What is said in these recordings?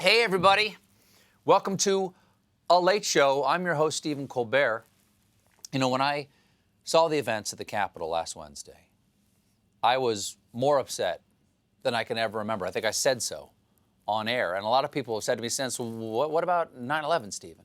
Hey, everybody. Welcome to A Late Show. I'm your host, Stephen Colbert. You know, when I saw the events at the Capitol last Wednesday, I was more upset than I can ever remember. I think I said so on air. And a lot of people have said to me since, what about 9/11, Stephen?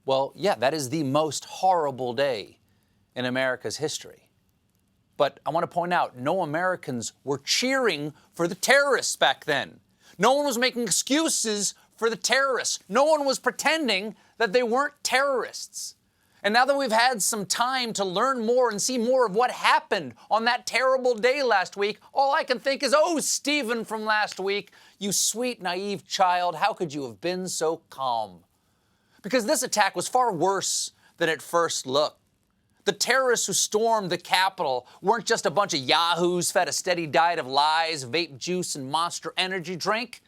Well, yeah, that is the most horrible day in America's history. But I want to point out, no Americans were cheering for the terrorists back then. No one was making excuses for the terrorists. No one was pretending that they weren't terrorists. And now that we've had some time to learn more and see more of what happened on that terrible day last week, all I can think is, oh, Stephen from last week, you sweet, naive child, how could you have been so calm? Because this attack was far worse than it first looked. The terrorists who stormed the Capitol weren't just a bunch of yahoos fed a steady diet of lies, vape juice, and Monster Energy drink.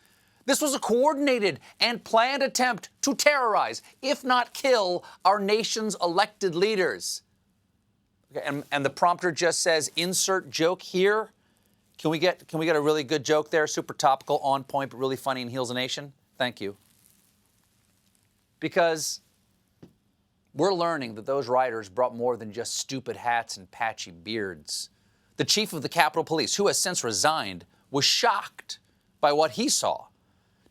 This was a coordinated and planned attempt to terrorize, if not kill, our nation's elected leaders. Okay, and the prompter just says, insert joke here. Can we get a really good joke there? Super topical, on point, but really funny and heals a nation? Thank you. Because we're learning that those rioters brought more than just stupid hats and patchy beards. The chief of the Capitol Police, who has since resigned, was shocked by what he saw,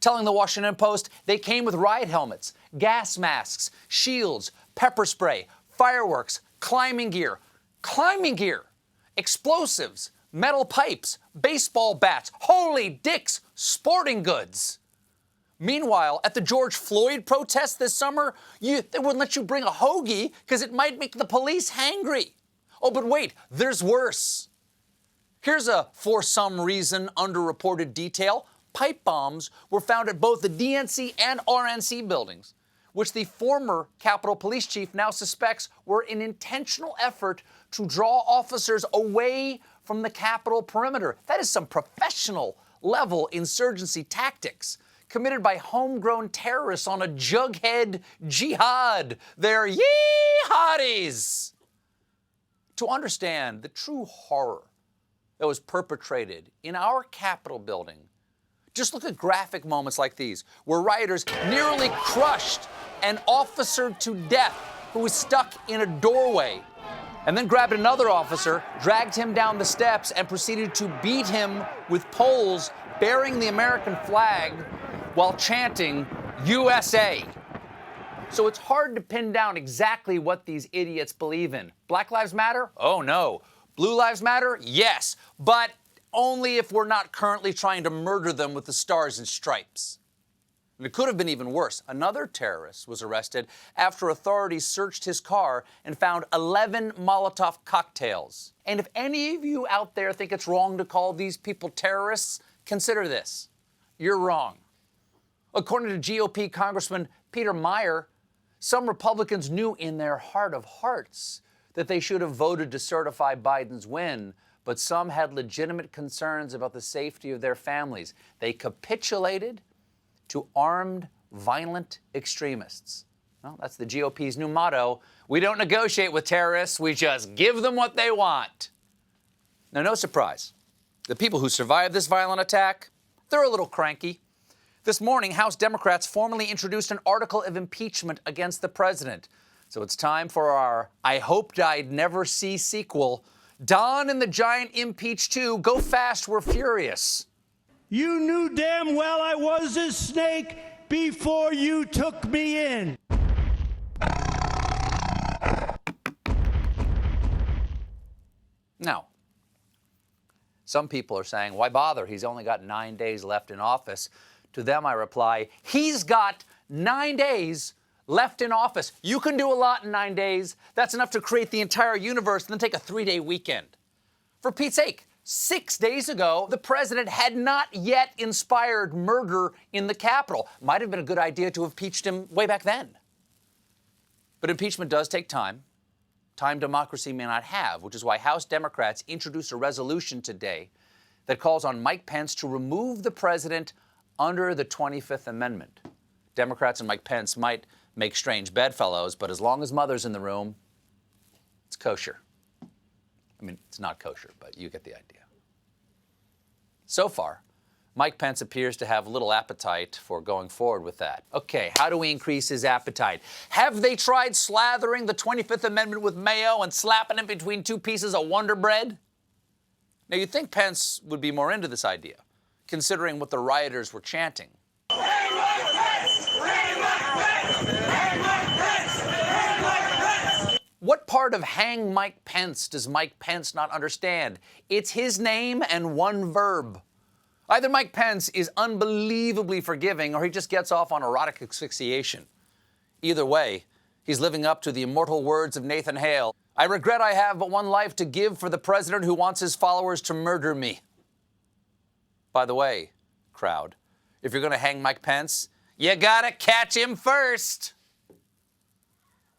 telling the Washington Post they came with riot helmets, gas masks, shields, pepper spray, fireworks, climbing gear, explosives, metal pipes, baseball bats, holy dicks, sporting goods. Meanwhile, at the George Floyd protest this summer, they wouldn't let you bring a hoagie because it might make the police hangry. Oh, but wait, there's worse. Here's a, for some reason, underreported detail. Pipe bombs were found at both the DNC and RNC buildings, which the former Capitol Police Chief now suspects were an intentional effort to draw officers away from the Capitol perimeter. That is some professional level insurgency tactics committed by homegrown terrorists on a jughead jihad. They're yee-hotties. To understand the true horror that was perpetrated in our Capitol building, just look at graphic moments like these, where rioters nearly crushed an officer to death who was stuck in a doorway, and then grabbed another officer, dragged him down the steps, and proceeded to beat him with poles bearing the American flag while chanting, USA. So it's hard to pin down exactly what these idiots believe in. Black Lives Matter? Oh, no. Blue Lives Matter? Yes. But only if we're not currently trying to murder them with the stars and stripes. And it could have been even worse. Another terrorist was arrested after authorities searched his car and found 11 Molotov cocktails. And if any of you out there think it's wrong to call these people terrorists, consider this. You're wrong. According to GOP Congressman Peter Meyer, some Republicans knew in their heart of hearts that they should have voted to certify Biden's win, but some had legitimate concerns about the safety of their families. They capitulated to armed, violent extremists. Well, that's the GOP's new motto. We don't negotiate with terrorists, we just give them what they want. Now, no surprise. The people who survived this violent attack, they're a little cranky. This morning, House Democrats formally introduced an article of impeachment against the president. So it's time for our I Hoped I'd Never See sequel. Don and the Giant Impeach 2. Go fast, we're furious. You knew damn well I was a snake before you took me in. Now, some people are saying, why bother? He's only got 9 days left in office. To them, I reply, he's got 9 days left in office. You can do a lot in 9 days. That's enough to create the entire universe and then take a 3-day weekend. For Pete's sake, 6 days ago, the president had not yet inspired murder in the Capitol. Might have been a good idea to have impeached him way back then. But impeachment does take time. Time democracy may not have, which is why House Democrats introduced a resolution today that calls on Mike Pence to remove the president under the 25th Amendment. Democrats and Mike Pence might make strange bedfellows, but as long as Mother's in the room, it's kosher. I mean, it's not kosher, but you get the idea. So far, Mike Pence appears to have little appetite for going forward with that. Okay, how do we increase his appetite? Have they tried slathering the 25th Amendment with mayo and slapping it between two pieces of Wonder Bread? Now, you'd think Pence would be more into this idea, considering what the rioters were chanting. Hang Mike Pence! Hang Mike Pence! Hang Mike Pence! Hang Mike Pence! What part of hang Mike Pence does Mike Pence not understand? It's his name and one verb. Either Mike Pence is unbelievably forgiving or he just gets off on erotic asphyxiation. Either way, he's living up to the immortal words of Nathan Hale. I regret I have but one life to give for the president who wants his followers to murder me. By the way, crowd, if you're going to hang Mike Pence, you gotta catch him first.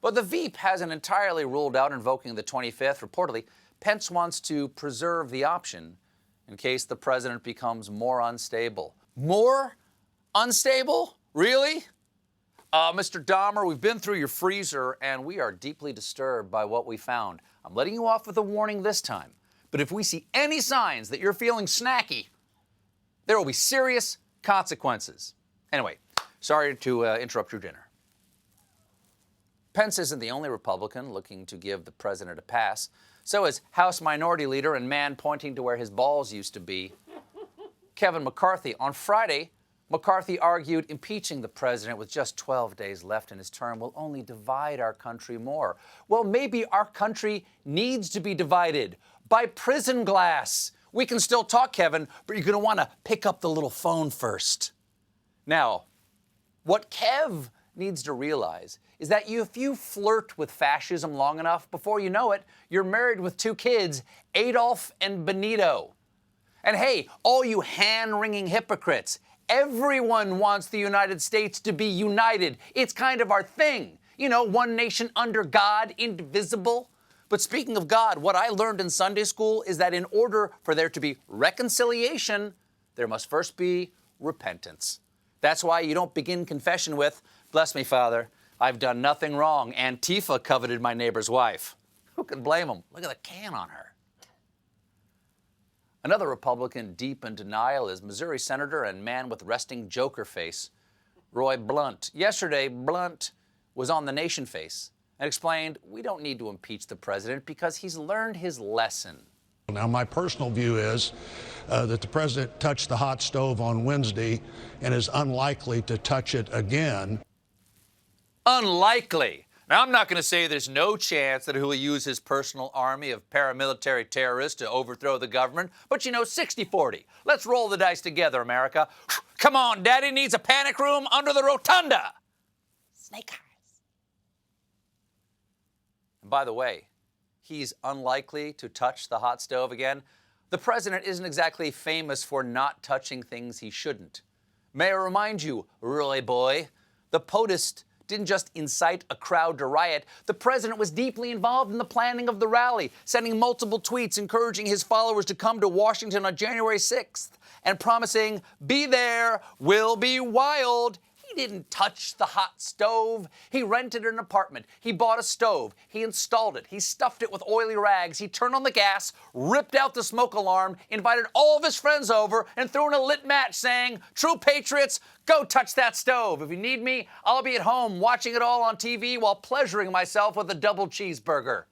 But the Veep hasn't entirely ruled out invoking the 25th. Reportedly, Pence wants to preserve the option in case the president becomes more unstable. More unstable? Really? Mr. Dahmer, we've been through your freezer, and we are deeply disturbed by what we found. I'm letting you off with a warning this time, but if we see any signs that you're feeling snacky, there will be serious consequences. Anyway, sorry to interrupt your dinner. Pence isn't the only Republican looking to give the president a pass. So is House Minority Leader and man pointing to where his balls used to be, Kevin McCarthy. On Friday, McCarthy argued impeaching the president with just 12 days left in his term will only divide our country more. Well, maybe our country needs to be divided by prison glass. We can still talk, Kevin, but you're going to want to pick up the little phone first. Now, what Kev needs to realize is that if you flirt with fascism long enough, before you know it, you're married with two kids, Adolf and Benito. And hey, all you hand-wringing hypocrites, everyone wants the United States to be united. It's kind of our thing. You know, one nation under God, indivisible. But speaking of God, what I learned in Sunday school is that in order for there to be reconciliation, there must first be repentance. That's why you don't begin confession with, "Bless me, Father, I've done nothing wrong. Antifa coveted my neighbor's wife." Who can blame him? Look at the can on her. Another Republican deep in denial is Missouri Senator and man with resting Joker face, Roy Blunt. Yesterday, Blunt was on the Nation Face and explained we don't need to impeach the president because he's learned his lesson. Now, my personal view is that the president touched the hot stove on Wednesday and is unlikely to touch it again. Unlikely. Now, I'm not going to say there's no chance that he'll use his personal army of paramilitary terrorists to overthrow the government, but you know, 60-40. Let's roll the dice together, America. Come on, Daddy needs a panic room under the rotunda. Snake eyes. And by the way, he's unlikely to touch the hot stove again. The president isn't exactly famous for not touching things he shouldn't. May I remind you, Roy boy, the POTUS didn't just incite a crowd to riot. The president was deeply involved in the planning of the rally, sending multiple tweets encouraging his followers to come to Washington on January 6th and promising, "Be there, we'll be wild." He didn't touch the hot stove. He rented an apartment. He bought a stove. He installed it. He stuffed it with oily rags. He turned on the gas, ripped out the smoke alarm, invited all of his friends over, and threw in a lit match saying, "True patriots, go touch that stove. If you need me, I'll be at home watching it all on TV while pleasuring myself with a double cheeseburger."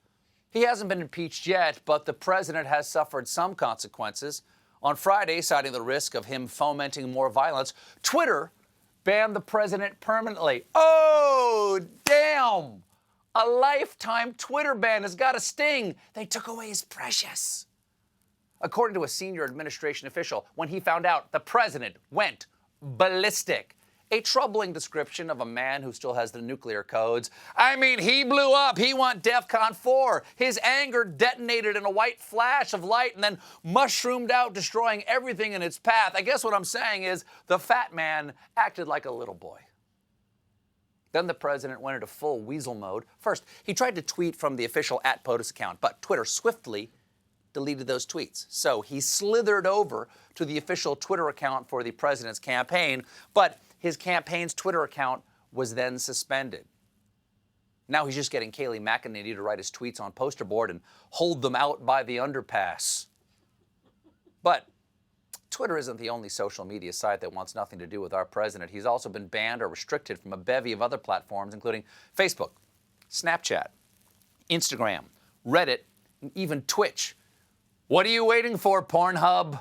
He hasn't been impeached yet, but the president has suffered some consequences. On Friday, citing the risk of him fomenting more violence, Twitter banned the president permanently. Oh, damn! A lifetime Twitter ban has got a sting. They took away his precious. According to a senior administration official, when he found out, the president went ballistic. A troubling description of a man who still has the nuclear codes. I mean, he blew up. He went DEFCON 4. His anger detonated in a white flash of light and then mushroomed out, destroying everything in its path. I guess what I'm saying is the fat man acted like a little boy. Then the president went into full weasel mode. First, he tried to tweet from the official @POTUS account, but Twitter swiftly deleted those tweets. So he slithered over to the official Twitter account for the president's campaign, but his campaign's Twitter account was then suspended. Now he's just getting Kayleigh McEnany to write his tweets on poster board and hold them out by the underpass. But Twitter isn't the only social media site that wants nothing to do with our president. He's also been banned or restricted from a bevy of other platforms, including Facebook, Snapchat, Instagram, Reddit, and even Twitch. What are you waiting for, Pornhub?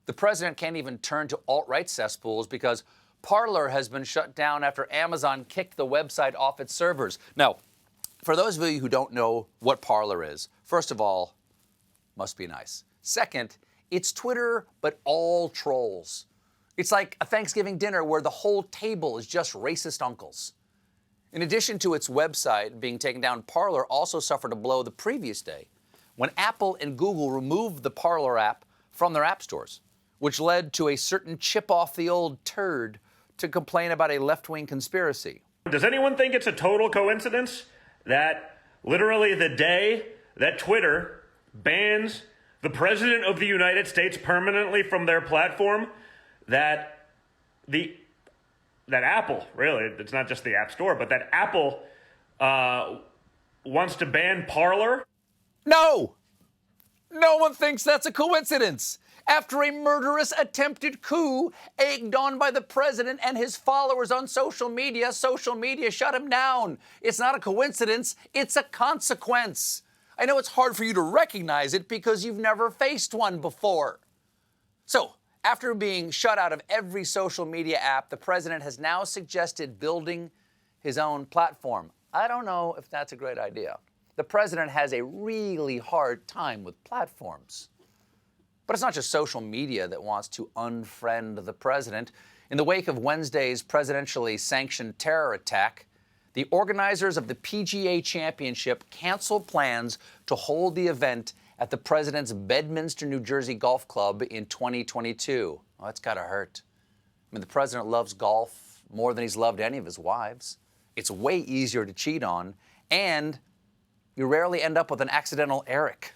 The president can't even turn to alt-right cesspools because Parler has been shut down after Amazon kicked the website off its servers. Now, for those of you who don't know what Parler is, first of all, must be nice. Second, it's Twitter, but all trolls. It's like a Thanksgiving dinner where the whole table is just racist uncles. In addition to its website being taken down, Parler also suffered a blow the previous day when Apple and Google removed the Parler app from their app stores, which led to a certain chip off the old turd to complain about a left-wing conspiracy. Does anyone think it's a total coincidence that literally the day that Twitter bans the President of the United States permanently from their platform, that Apple, really, it's not just the App Store, but that Apple wants to ban Parler? No! No one thinks that's a coincidence. After a murderous attempted coup egged on by the president and his followers on social media shut him down. It's not a coincidence, it's a consequence. I know it's hard for you to recognize it because you've never faced one before. So, after being shut out of every social media app, the president has now suggested building his own platform. I don't know if that's a great idea. The president has a really hard time with platforms. But it's not just social media that wants to unfriend the president. In the wake of Wednesday's presidentially sanctioned terror attack, the organizers of the PGA Championship canceled plans to hold the event at the president's Bedminster, New Jersey golf club in 2022. Oh, that's gotta hurt. I mean, the president loves golf more than he's loved any of his wives. It's way easier to cheat on, and you rarely end up with an accidental Eric.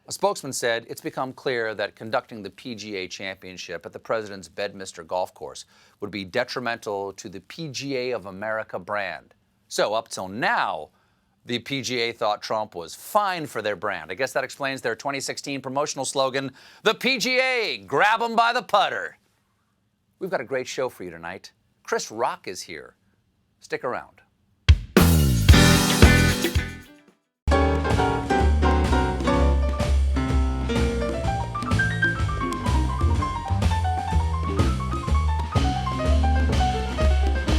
A spokesman said it's become clear that conducting the PGA Championship at the president's Bedminster golf course would be detrimental to the PGA of America brand. So up till now, the PGA thought Trump was fine for their brand. I guess that explains their 2016 promotional slogan, the PGA, grab 'em by the putter. We've got a great show for you tonight. Chris Rock is here. Stick around.